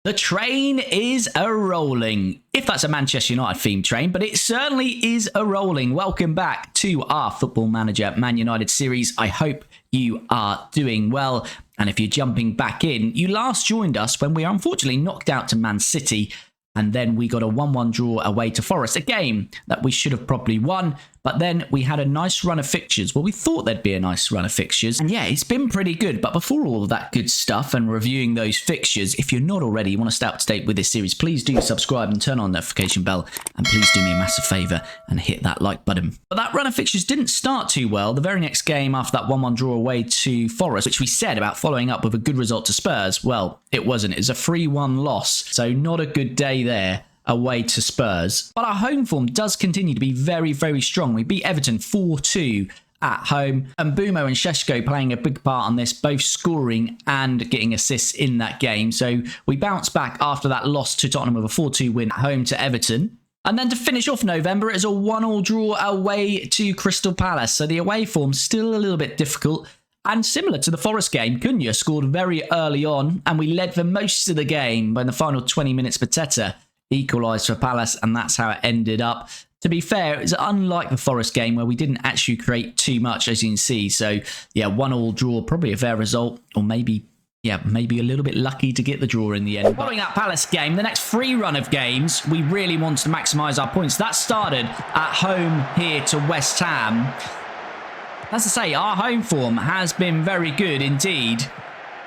The train is a-rolling. If that's a Manchester United themed train, but it certainly is a-rolling. Welcome back to our Football Manager Man United series. I hope you are doing well. And if you're jumping back in, you last joined us when we were unfortunately knocked out to Man City. And then we got a 1-1 draw away to Forest, a game that we should have probably won. But then we had a nice run of fixtures. Well, we thought there'd be a nice run of fixtures. And yeah, it's been pretty good. But before all of that good stuff and reviewing those fixtures, if you're not already, you want to stay up to date with this series, please do subscribe and turn on the notification bell. And please do me a massive favour and hit that like button. But that run of fixtures didn't start too well. The very next game after that 1-1 draw away to Forest, which we said about following up with a good result to Spurs, well, it wasn't. It was a 3-1 loss. So not a good day there away to Spurs. But our home form does continue to be very, very strong. We beat Everton 4-2 at home. And Mbeumo and Šeško playing a big part on this, both scoring and getting assists in that game. So we bounced back after that loss to Tottenham with a 4-2 win at home to Everton. And then to finish off November, it is a 1-1 draw away to Crystal Palace. So the away form's still a little bit difficult. And similar to the Forest game, Cunha scored very early on and we led for most of the game. But in the final 20 minutes, Pateta equalised for Palace, and that's how it ended up. To be fair, it's unlike the Forest game where we didn't actually create too much, as you can see. So, yeah, 1-1 draw, probably a fair result, or maybe a little bit lucky to get the draw in the end. Following that Palace game, the next free run of games, we really wanted to maximise our points. That started at home here to West Ham. As I say, our home form has been very good indeed.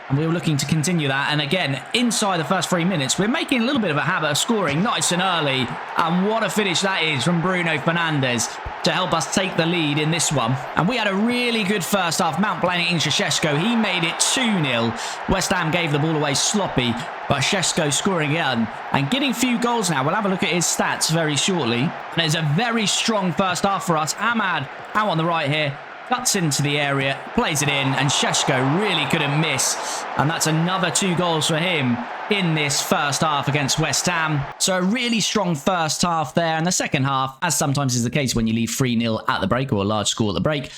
And we were looking to continue that. And again, inside the first 3 minutes, we're making a little bit of a habit of scoring nice and early. And what a finish that is from Bruno Fernandes to help us take the lead in this one. And we had a really good first half. Mount playing it into Šeško. He made it 2-0. West Ham gave the ball away sloppy, but Šeško scoring again and getting a few goals now. We'll have a look at his stats very shortly. And it's a very strong first half for us. Ahmad out on the right here. Cuts into the area, plays it in, and Šeško really couldn't miss. And that's another 2 goals for him in this first half against West Ham. So a really strong first half there. And the second half, as sometimes is the case when you leave 3-0 at the break or a large score at the break,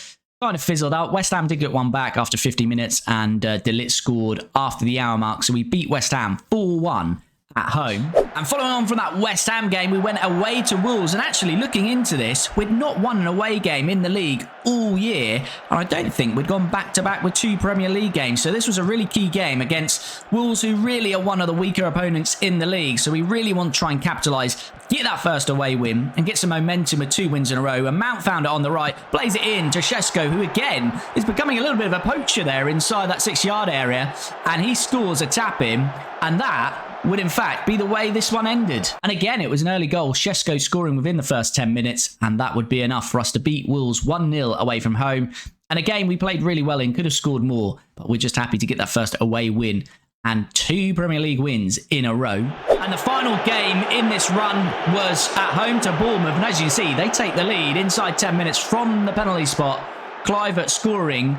kind of fizzled out. West Ham did get one back after 50 minutes and De Ligt scored after the hour mark. So we beat West Ham 4-1. At home. And following on from that West Ham game, we went away to Wolves. And actually looking into this, we'd not won an away game in the league all year. And I don't think we'd gone back-to-back with 2 Premier League games. So this was a really key game against Wolves, who really are one of the weaker opponents in the league. So we really want to try and capitalise, get that first away win and get some momentum with 2 wins in a row. And Mount found it on the right, plays it in to Šeško, who again is becoming a little bit of a poacher there inside that 6-yard area. And he scores a tap-in. And that would in fact be the way this one ended. And again, it was an early goal, Šeško scoring within the first 10 minutes, and that would be enough for us to beat Wolves 1-0 away from home. And again, we played really well and could have scored more, but we're just happy to get that first away win and 2 Premier League wins in a row. And the final game in this run was at home to Bournemouth, and as you can see, they take the lead inside 10 minutes from the penalty spot. Kluivert scoring.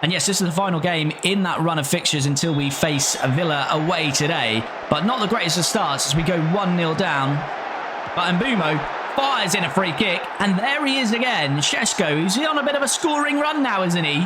And yes, this is the final game in that run of fixtures until we face Villa away today. But not the greatest of starts as we go 1-0 down. But Mbeumo fires in a free kick. And there he is again. Šeško, who's on a bit of a scoring run now, isn't he?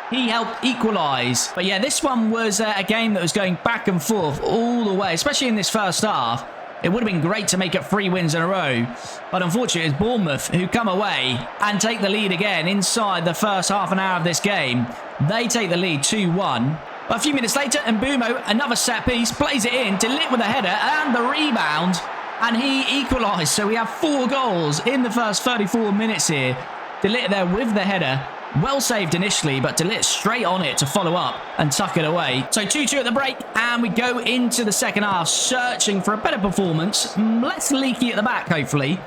He helped equalise. But yeah, this one was a game that was going back and forth all the way, especially in this first half. It would have been great to make it 3 wins in a row. But unfortunately, it's Bournemouth who come away and take the lead again inside the first half an hour of this game. They take the lead 2-1. But a few minutes later, Mbeumo, another set piece, plays it in. De Ligt with a header and the rebound. And he equalised. So we have 4 goals in the first 34 minutes here. De Ligt there with the header. Well saved initially, but De Ligt straight on it to follow up and tuck it away. So 2-2 at the break, and we go into the second half, searching for a better performance. Less leaky at the back, hopefully.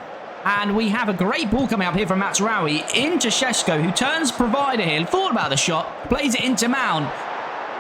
And we have a great ball coming up here from Matsuraoui into Šeško, who turns provider here, thought about the shot, plays it into Mount,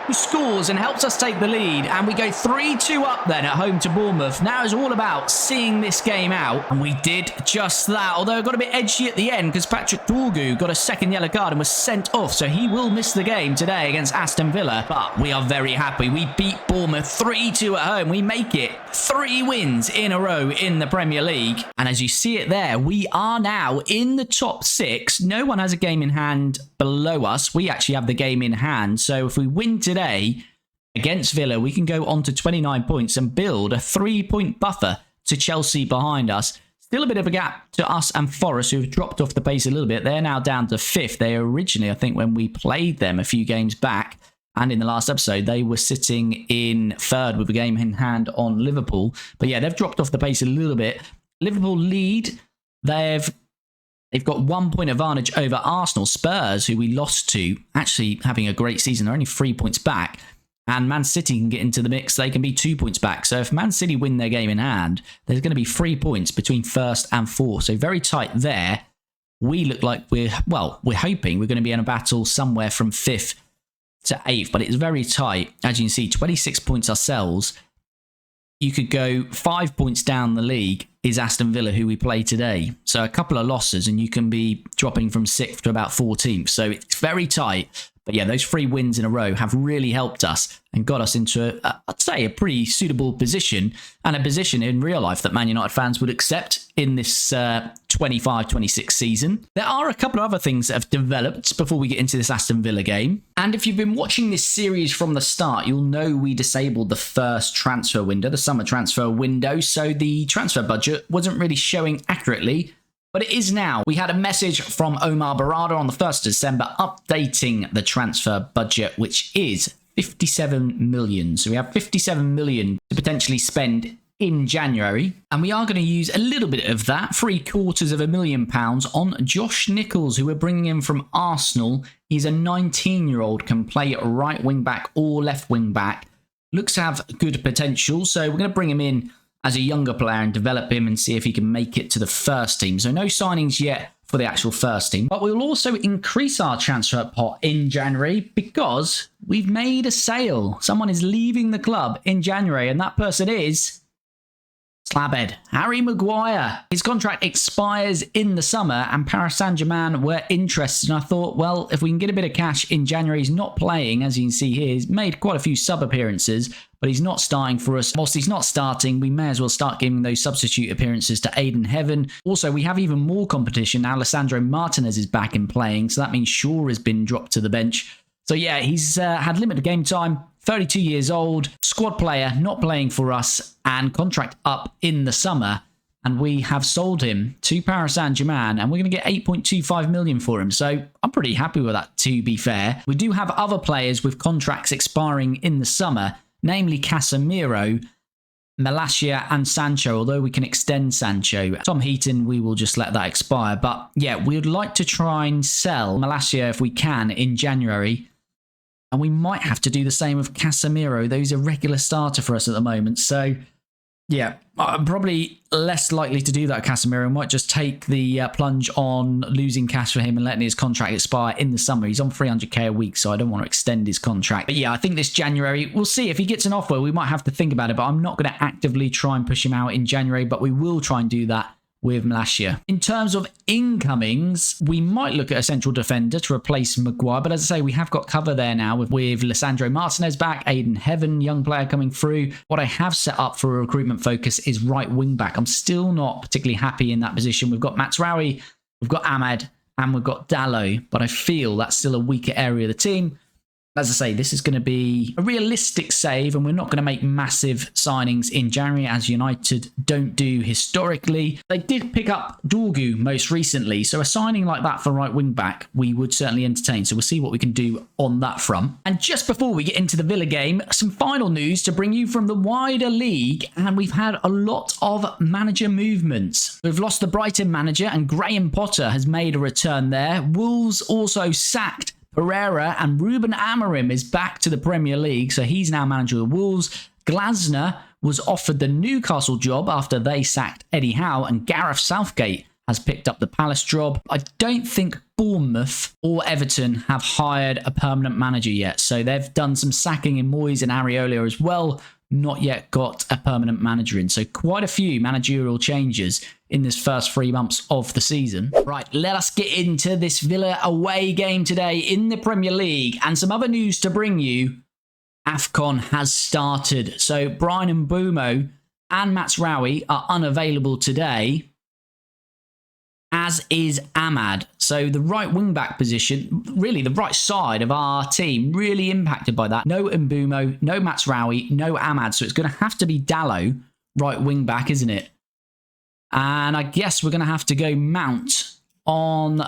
who scores and helps us take the lead. And we go 3-2 up then at home to Bournemouth. Now it's all about seeing this game out. And we did just that, although it got a bit edgy at the end because Patrick Dorgu got a second yellow card and was sent off. So he will miss the game today against Aston Villa. But we are very happy. We beat Bournemouth 3-2 at home. We make it 3 wins in a row in the Premier League. And as you see it there, we are now in the top 6. No one has a game in hand below us. We actually have the game in hand. So if we win today, against Villa, we can go on to 29 points and build a 3-point buffer to Chelsea behind us. Still a bit of a gap to us and Forest, who've dropped off the pace a little bit. They're now down to 5th. They originally, I think, when we played them a few games back, and in the last episode, they were sitting in 3rd with a game in hand on Liverpool. But yeah, they've dropped off the pace a little bit. Liverpool lead. They've got 1 point advantage over Arsenal. Spurs, who we lost to, actually having a great season. They're only 3 points back. And Man City can get into the mix. They can be 2 points back. So if Man City win their game in hand, there's going to be 3 points between 1st and 4th. So very tight there. We look like we're hoping we're going to be in a battle somewhere from 5th to 8th. But it's very tight. As you can see, 26 points ourselves. You could go 5 points down the league is Aston Villa, who we play today. So a couple of losses and you can be dropping from 6th to about 14th. So it's very tight. But yeah, those 3 wins in a row have really helped us and got us into, I'd say, a pretty suitable position, and a position in real life that Man United fans would accept in this 25-26 season. There are a couple of other things that have developed before we get into this Aston Villa game. And if you've been watching this series from the start, you'll know we disabled the first transfer window, the summer transfer window. So the transfer budget wasn't really showing accurately. But it is now. We had a message from Omar Barada on the 1st of December updating the transfer budget, which is 57 million. So we have 57 million to potentially spend in January. And we are going to use a little bit of that, £750,000 on Josh Nichols, who we're bringing in from Arsenal. He's a 19-year-old, can play right wing back or left wing back. Looks to have good potential. So we're going to bring him in as a younger player and develop him and see if he can make it to the first team. So no signings yet for the actual first team. But we'll also increase our transfer pot in January because we've made a sale. Someone is leaving the club in January, and that person is Slabhead, Harry Maguire. His contract expires in the summer and Paris Saint-Germain were interested. And I thought, well, if we can get a bit of cash in January, he's not playing, as you can see here. He's made quite a few sub appearances, but he's not starting for us. Whilst he's not starting, we may as well start giving those substitute appearances to Aiden Heaven. Also, we have even more competition. Alessandro Martinez is back in playing, so that means Shaw has been dropped to the bench. So yeah, he's had limited game time, 32 years old, squad player, not playing for us, and contract up in the summer. And we have sold him to Paris Saint-Germain, and we're going to get 8.25 million for him. So I'm pretty happy with that, to be fair. We do have other players with contracts expiring in the summer, namely Casemiro, Malacia and Sancho, although we can extend Sancho. Tom Heaton, we will just let that expire. But yeah, we would like to try and sell Malacia if we can in January. And we might have to do the same with Casemiro. Though he's a regular starter for us at the moment. So yeah, I'm probably less likely to do that, Casemiro. I might just take the plunge on losing cash for him and letting his contract expire in the summer. He's on 300k a week, so I don't want to extend his contract. But yeah, I think this January, we'll see. If he gets an offer, we might have to think about it. But I'm not going to actively try and push him out in January. But we will try and do that with Malacia. In terms of incomings, we might look at a central defender to replace Maguire, but as I say, we have got cover there now with Alessandro Martinez back, Aiden Heaven, young player coming through. What I have set up for a recruitment focus is right wing back. I'm still not particularly happy in that position. We've got Matsraoui, we've got Ahmad, and we've got Dalot, but I feel that's still a weaker area of the team. As I say, this is going to be a realistic save, and we're not going to make massive signings in January, as United don't do historically. They did pick up Dorgu most recently, so a signing like that for right wing back, we would certainly entertain. So we'll see what we can do on that front. And just before we get into the Villa game, some final news to bring you from the wider league, and we've had a lot of manager movements. We've lost the Brighton manager, and Graham Potter has made a return there. Wolves also sacked Pereira, and Ruben Amorim is back to the Premier League, so he's now manager of the Wolves. Glasner was offered the Newcastle job after they sacked Eddie Howe, and Gareth Southgate has picked up the Palace job. I don't think Bournemouth or Everton have hired a permanent manager yet, so they've done some sacking in Moyes and Areola as well. Not yet got a permanent manager in. So quite a few managerial changes in this first 3 months of the season. Right, let us get into this Villa away game today in the Premier League. And some other news to bring you. AFCON has started. So Brian Mbeumo and Matsraoui are unavailable today. as is Ahmad. So the right wing-back position, really the right side of our team, really impacted by that. No Mbumo, no Mazraoui, no Ahmad. So it's going to have to be Dallo, right wing-back, isn't it? And I guess we're going to have to go Mount on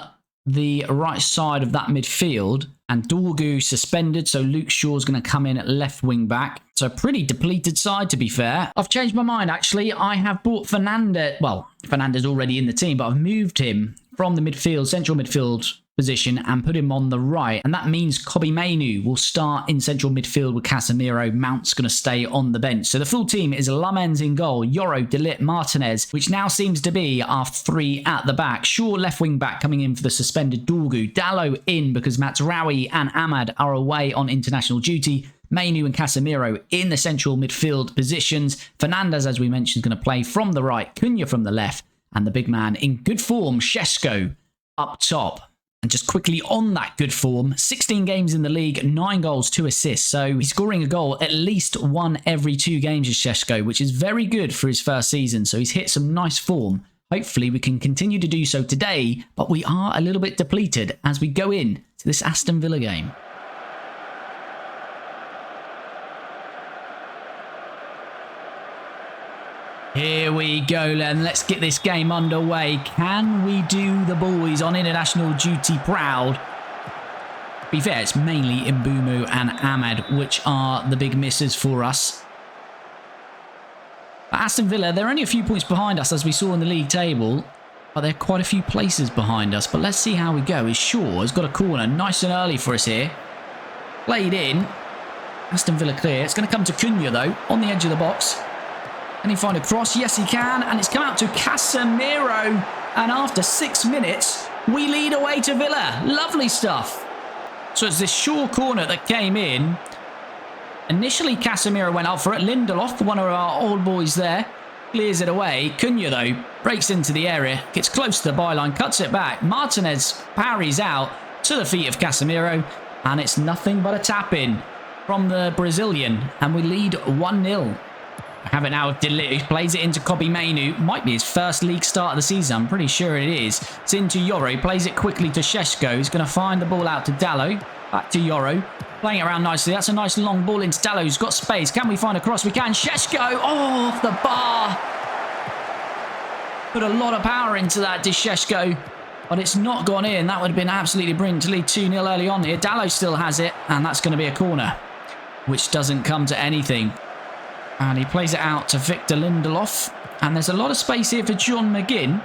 the right side of that midfield. And Dorgu suspended, so Luke Shaw's going to come in at left wing back. So pretty depleted side, to be fair. I've changed my mind, actually. I have brought Fernandez. Well, Fernandez already in the team, but I've moved him from the midfield, central midfield position, and put him on the right. And that means Kobbie Mainoo will start in central midfield with Casemiro. Mount's going to stay on the bench. So the full team is Lamens in goal, Yoro, De Ligt, Martinez, which now seems to be our three at the back. Shaw left wing back coming in for the suspended Dorgu. Dallo in because Mazraoui and Ahmad are away on international duty. Mainoo and Casemiro in the central midfield positions. Fernandez, as we mentioned, is going to play from the right. Cunha from the left. And the big man in good form, Šeško, up top. And just quickly on that good form, 16 games in the league, 9 goals, 2 assists. So he's scoring a goal at least one every 2 games as Šeško, which is very good for his first season. So he's hit some nice form. Hopefully we can continue to do so today, but we are a little bit depleted as we go in to this Aston Villa game. Here we go then, let's get this game underway. Can we do the boys on international duty proud? To be fair, it's mainly Mbumo and Ahmad which are the big misses for us. But Aston Villa, they're only a few points behind us as we saw in the league table. But they're quite a few places behind us. But let's see how we go. Is Shaw has got a corner nice and early for us here. Played in. Aston Villa clear. It's going to come to Cunha though, on the edge of the box. Can he find a cross? Yes, he can. And it's come out to Casemiro. And after 6 minutes, we lead away to Villa. Lovely stuff. So it's this Shaw corner that came in. Initially, Casemiro went up for it. Lindelof, one of our old boys there, clears it away. Cunha, though, breaks into the area, gets close to the byline, cuts it back. Martinez parries out to the feet of Casemiro. And it's nothing but a tap-in from the Brazilian. And we lead 1-0. Have it now with De Ligt, who plays it into Kobbie Mainoo. Might be his first league start of the season. I'm pretty sure it is. It's into Yoro. Plays it quickly to Šeško. He's going to find the ball out to Dallo. Back to Yoro. Playing it around nicely. That's a nice long ball into Dallo, who's got space. Can we find a cross? We can. Šeško. Oh, off the bar. Put a lot of power into that to Šeško. But it's not gone in. That would have been absolutely brilliant to lead 2-0 early on here. Dallo still has it. And that's going to be a corner. Which doesn't come to anything. And he plays it out to Victor Lindelof. And there's a lot of space here for John McGinn.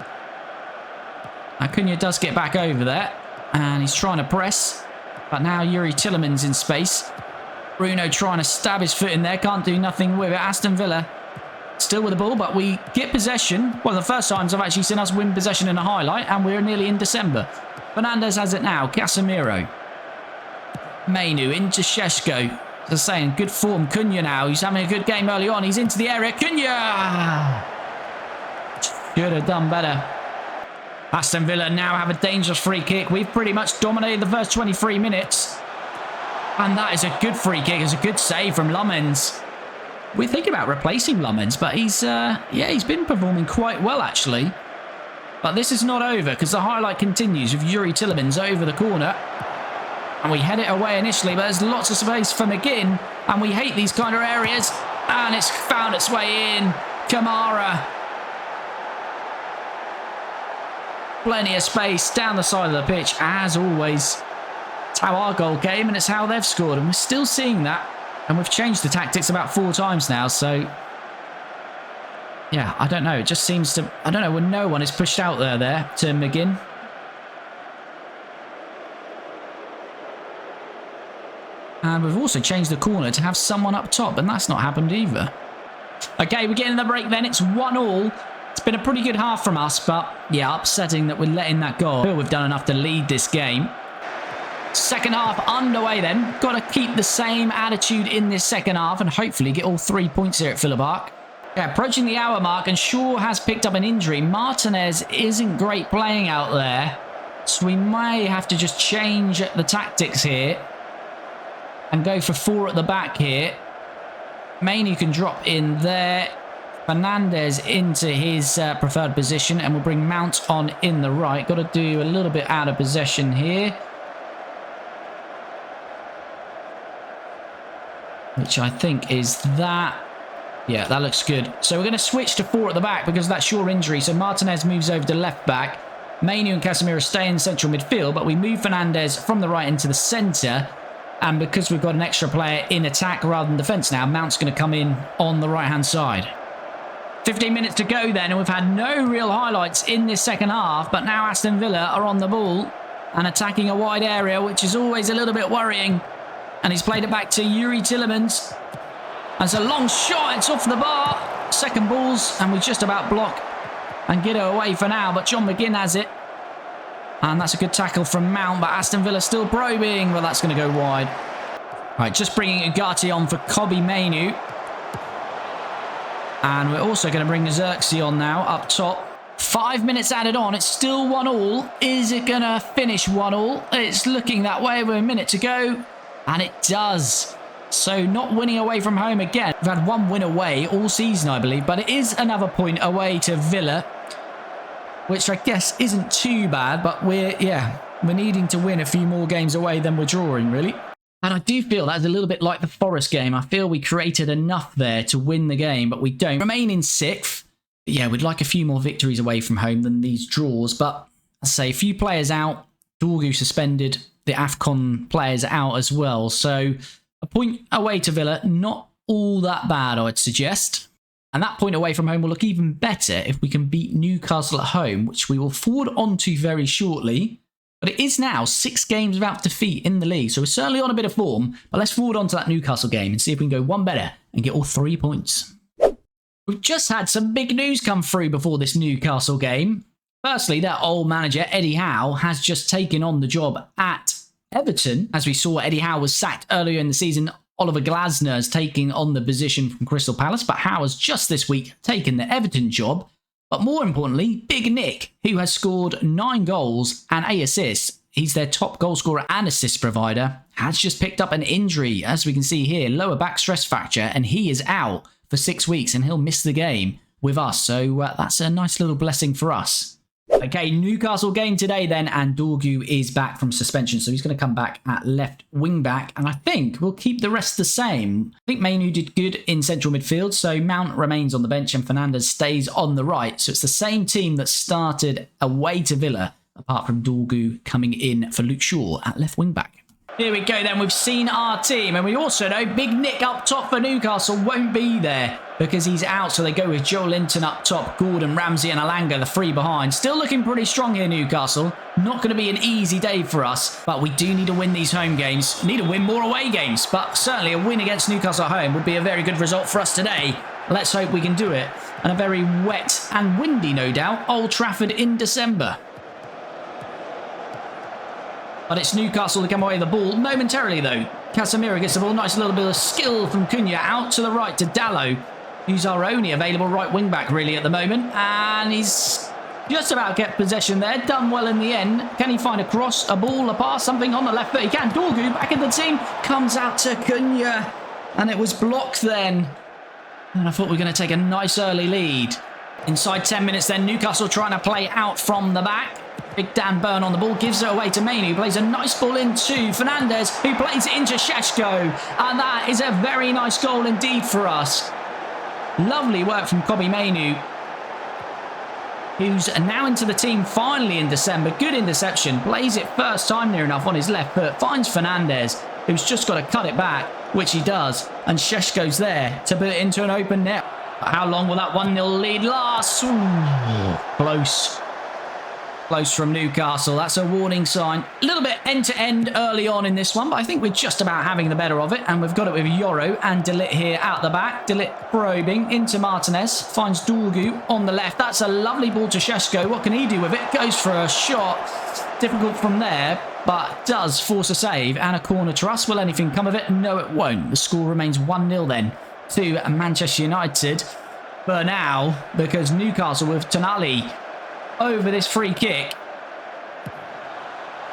Cunha does get back over there. And he's trying to press. But now Youri Tielemans in space. Bruno trying to stab his foot in there. Can't do nothing with it. Aston Villa still with the ball. But we get possession. One of the first times I've actually seen us win possession in a highlight. And we're nearly in December. Fernandez has it now. Casemiro. Mainoo into Šeško. As I say, in good form, Cunha now. He's having a good game early on. He's into the area. Cunha! Should have done better. Aston Villa now have a dangerous free kick. We've pretty much dominated the first 23 minutes. And that is a good free kick. It's a good save from Lamens. We're thinking about replacing Lamens, but he's been performing quite well, actually. But this is not over, because the highlight continues with Youri Tielemans over the corner. And we head it away initially, but there's lots of space for McGinn. And we hate these kind of areas. And it's found its way in. Kamara. Plenty of space down the side of the pitch, as always. It's how our goal came, and it's how they've scored. And we're still seeing that. And we've changed the tactics about 4 times now, so... yeah, I don't know. It just seems to... I don't know, when no one is pushed out there to McGinn. And we've also changed the corner to have someone up top, and that's not happened either. Okay, we're getting the break then. It's 1-1. It's been a pretty good half from us, but yeah, upsetting that we're letting that go. I feel we've done enough to lead this game. Second half underway then. Got to keep the same attitude in this second half and hopefully get all 3 points here at Villa Park. Yeah, approaching the hour mark, and Shaw has picked up an injury. Martinez isn't great playing out there, so we may have to just change the tactics here. And go for 4 at the back here. Mainoo can drop in there. Fernandez into his preferred position, and we'll bring Mount on in the right. Got to do a little bit out of possession here, which I think is that. Yeah, that looks good. So we're going to switch to 4 at the back because of that Shaw injury. So Martinez moves over to left back. Mainu and Casemiro stay in central midfield, but we move Fernandez from the right into the centre. And because we've got an extra player in attack rather than defence now, Mount's going to come in on the right-hand side. 15 minutes to go then, and we've had no real highlights in this second half, but now Aston Villa are on the ball and attacking a wide area, which is always a little bit worrying. And he's played it back to Yuri Tillemans. That's a long shot. It's off the bar. Second balls, and we just about block and get it away for now. But John McGinn has it. And that's a good tackle from Mount, but Aston Villa still probing. Well, that's going to go wide. Right, just bringing Ugarte on for Kobe Mainu. And we're also going to bring Xerxes on now up top. 5 minutes added on. It's still 1-1. Is it going to finish 1-1? It's looking that way with a minute to go. And it does. So not winning away from home again. We've had 1 win away all season, I believe. But it is another point away to Villa, which I guess isn't too bad. But we're needing to win a few more games away than we're drawing, really. And I do feel that's a little bit like the Forest game. I feel we created enough there to win the game, but we don't. Remain in 6th. Yeah, we'd like a few more victories away from home than these draws. But I say a few players out. Dorgu suspended. The AFCON players out as well. So a point away to Villa, not all that bad, I'd suggest. And that point away from home will look even better if we can beat Newcastle at home, which we will forward on to very shortly. But it is now 6 games without defeat in the league, so we're certainly on a bit of form. But let's forward on to that Newcastle game and see if we can go one better and get all 3 points. We've just had some big news come through before this Newcastle game. Firstly, their old manager, Eddie Howe, has just taken on the job at Everton. As we saw, Eddie Howe was sacked earlier in the season. Oliver Glasner's taking on the position from Crystal Palace, but Howe has just this week taken the Everton job. But more importantly, Big Nick, who has scored 9 goals and 8 assists, he's their top goal scorer and assist provider, has just picked up an injury, as we can see here, lower back stress fracture, and he is out for 6 weeks and he'll miss the game with us. So that's a nice little blessing for us. Okay, Newcastle game today then, and Dorgu is back from suspension, so he's going to come back at left wing back, and I think we'll keep the rest the same. I think Mainu did good in central midfield, so Mount remains on the bench and Fernandez stays on the right, so it's the same team that started away to Villa, apart from Dorgu coming in for Luke Shaw at left wing back. Here we go then, we've seen our team, and we also know Big Nick up top for Newcastle won't be there because he's out, so they go with Joe Linton up top, Gordon, Ramsey and Alanga, the 3 behind. Still looking pretty strong here, Newcastle. Not going to be an easy day for us, but we do need to win these home games. Need to win more away games, but certainly a win against Newcastle at home would be a very good result for us today. Let's hope we can do it. And a very wet and windy, no doubt, Old Trafford in December. But it's Newcastle to come away with the ball momentarily, though. Casemiro gets the ball. Nice little bit of skill from Cunha out to the right to Dalot, who's our only available right wing back, really, at the moment. And he's just about get possession there. Done well in the end. Can he find a cross, a ball, a pass, something on the left foot? He can. Dorgu back in the team. Comes out to Cunha. And it was blocked then. And I thought we were going to take a nice early lead. Inside 10 minutes then, Newcastle trying to play out from the back. Big Dan Burn on the ball, gives it away to Mainu, plays a nice ball into Fernandez, who plays it into Šeško. And that is a very nice goal indeed for us. Lovely work from Kobe Mainu, who's now into the team finally in December. Good interception, plays it first time near enough on his left foot, finds Fernandez, who's just got to cut it back, which he does. And Šeško's there to put it into an open net. But how long will that 1-0 lead last? Ooh, close. Close from Newcastle. That's a warning sign. A little bit end-to-end early on in this one, but I think we're just about having the better of it. And we've got it with Yoro and De Ligt here out the back. De Ligt probing into Martinez. Finds Dorgu on the left. That's a lovely ball to Šeško. What can he do with it? Goes for a shot. Difficult from there, but does force a save and a corner to us. Will anything come of it? No, it won't. The score remains 1-0 then to Manchester United for now, because Newcastle with Tonali over this free kick.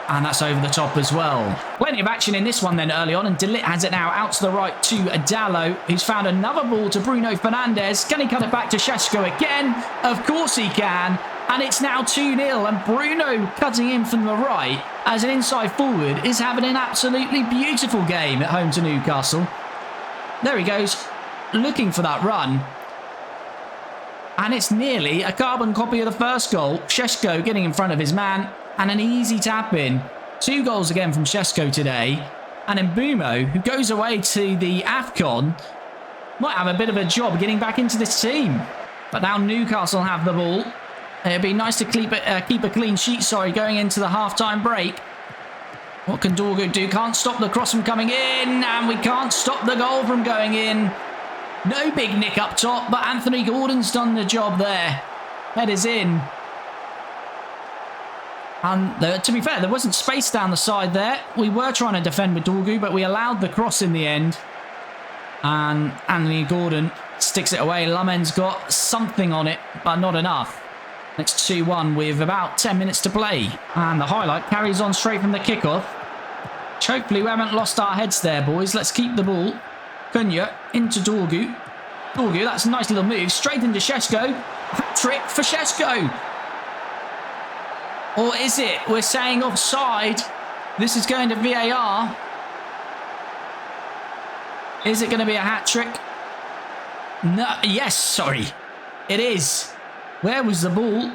And that's over the top as well. Plenty of action in this one then early on, and De Ligt has it now out to the right to Dallo, who's found another ball to Bruno Fernandes. Can he cut it back to Šeško again? Of course he can. And it's now 2-0, and Bruno cutting in from the right as an inside forward is having an absolutely beautiful game at home to Newcastle. There he goes, looking for that run. And it's nearly a carbon copy of the first goal. Šeško getting in front of his man. And an easy tap in. 2 goals again from Šeško today. And then Bumo, who goes away to the AFCON, might have a bit of a job getting back into this team. But now Newcastle have the ball. It'd be nice to keep a clean sheet, going into the half-time break. What can Dorgu do? Can't stop the cross from coming in. And we can't stop the goal from going in. No big nick up top, but Anthony Gordon's done the job there. Headers in. And to be fair, there wasn't space down the side there. We were trying to defend with Dorgu, but we allowed the cross in the end. And Anthony Gordon sticks it away. Lamen's got something on it, but not enough. It's 2-1 with about 10 minutes to play. And the highlight carries on straight from the kickoff. Hopefully we haven't lost our heads there, boys. Let's keep the ball. Cunha into Dorgu. Dorgu, that's a nice little move. Straight into Šeško. Hat-trick for Šeško. Or is it? We're saying offside. This is going to VAR. Is it going to be a hat-trick? No. Yes, sorry. It is. Where was the ball?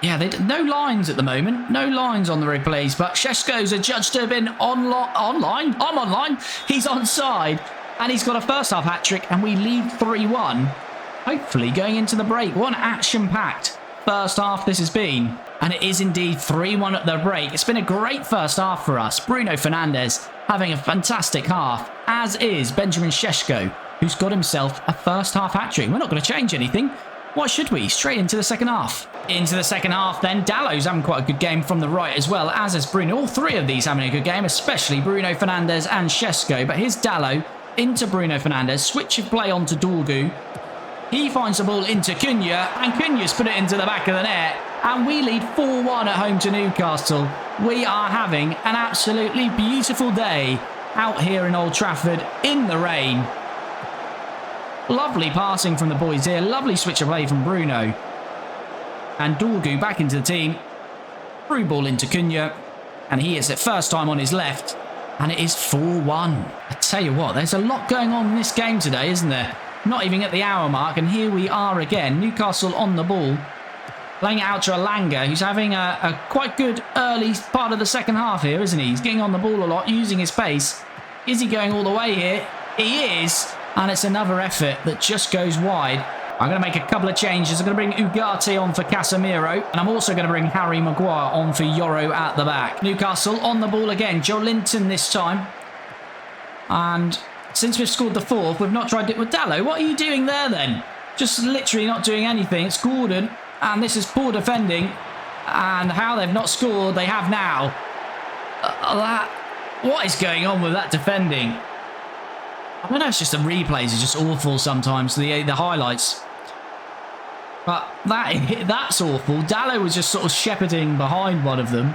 Yeah, no lines at the moment. No lines on the replays. But Šeško's adjudged to have been online. I'm online. He's onside. And he's got a first-half hat-trick. And we lead 3-1. Hopefully going into the break. One action-packed first half this has been, and it is indeed 3-1 at the break. It's been a great first half for us. Bruno Fernandes having a fantastic half, as is Benjamin Šeško, who's got himself a first half hat-trick. We're not going to change anything. Why should we? Straight into the second half. Into the second half then. Dallo's having quite a good game from the right as well, as is Bruno. All 3 of these having a good game, especially Bruno Fernandes and Šeško. But here's Dallo into Bruno Fernandes. Switch of play onto Dorgu. He finds the ball into Cunha, and Cunha's put it into the back of the net. And we lead 4-1 at home to Newcastle. We are having an absolutely beautiful day out here in Old Trafford in the rain. Lovely passing from the boys here. Lovely switch of play from Bruno. And Dorgu back into the team. Through ball into Cunha. And he is at first time on his left. And it is 4-1. I tell you what, there's a lot going on in this game today, isn't there? Not even at the hour mark, and here we are again. Newcastle on the ball. Playing it out to Alanga, who's having a quite good early part of the second half here, isn't he? He's getting on the ball a lot, using his pace. Is he going all the way here? He is. And it's another effort that just goes wide. I'm going to make a couple of changes. I'm going to bring Ugarte on for Casemiro. And I'm also going to bring Harry Maguire on for Yoro at the back. Newcastle on the ball again. Joe Linton this time. And since we've scored the 4th, we've not tried it with Dallo. What are you doing there then? Just literally not doing anything. It's Gordon. And this is poor defending. And how they've not scored, they have now. What is going on with that defending? I don't know, it's just the replays are just awful sometimes, the highlights. But that's awful. Dallo was just sort of shepherding behind one of them.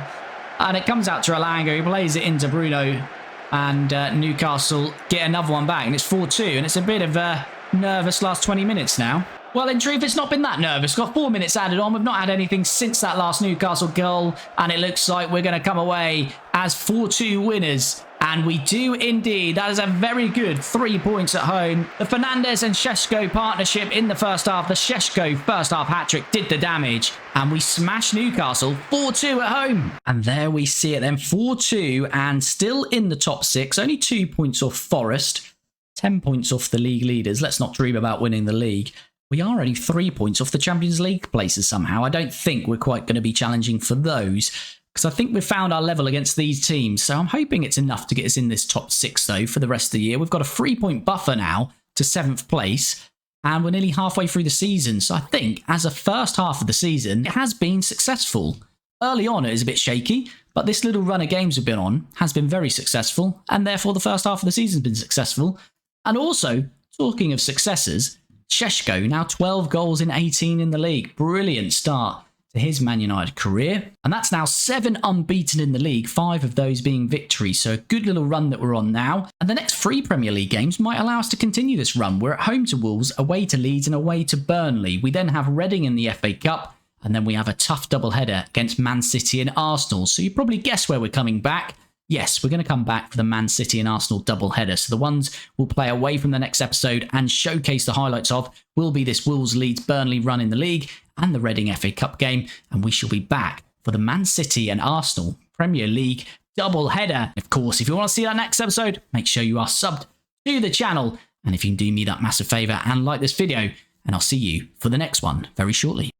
And it comes out to Alanga, who plays it into Bruno. And Newcastle get another one back. And it's 4-2. And it's a bit of a nervous last 20 minutes now. Well, in truth, it's not been that nervous. Got 4 minutes added on. We've not had anything since that last Newcastle goal. And it looks like we're going to come away as 4-2 winners. And we do indeed. That is a very good 3 points at home. The Fernandes and Šeško partnership in the first half. The Šeško first half hat-trick did the damage. And we smashed Newcastle 4-2 at home. And there we see it then. 4-2 and still in the top 6. Only 2 points off Forest. 10 points off the league leaders. Let's not dream about winning the league. We are only 3 points off the Champions League places somehow. I don't think we're quite going to be challenging for those, because I think we've found our level against these teams. So I'm hoping it's enough to get us in this top 6, though, for the rest of the year. We've got a 3-point buffer now to 7th place, and we're nearly halfway through the season. So I think as a first half of the season, it has been successful. Early on, it is a bit shaky, but this little run of games we've been on has been very successful, and therefore the first half of the season has been successful. And also, talking of successes, Šeško, now 12 goals in 18 in the league. Brilliant start to his Man United career. And that's now 7 unbeaten in the league, 5 of those being victories. So a good little run that we're on now. And the next 3 Premier League games might allow us to continue this run. We're at home to Wolves, away to Leeds and away to Burnley. We then have Reading in the FA Cup. And then we have a tough doubleheader against Man City and Arsenal. So you probably guess where we're coming back. Yes, we're going to come back for the Man City and Arsenal doubleheader. So the ones we'll play away from the next episode and showcase the highlights of will be this Wolves, Leeds, Burnley run in the league and the Reading FA Cup game. And we shall be back for the Man City and Arsenal Premier League doubleheader. Of course, if you want to see that next episode, make sure you are subbed to the channel. And if you can do me that massive favour and like this video, and I'll see you for the next one very shortly.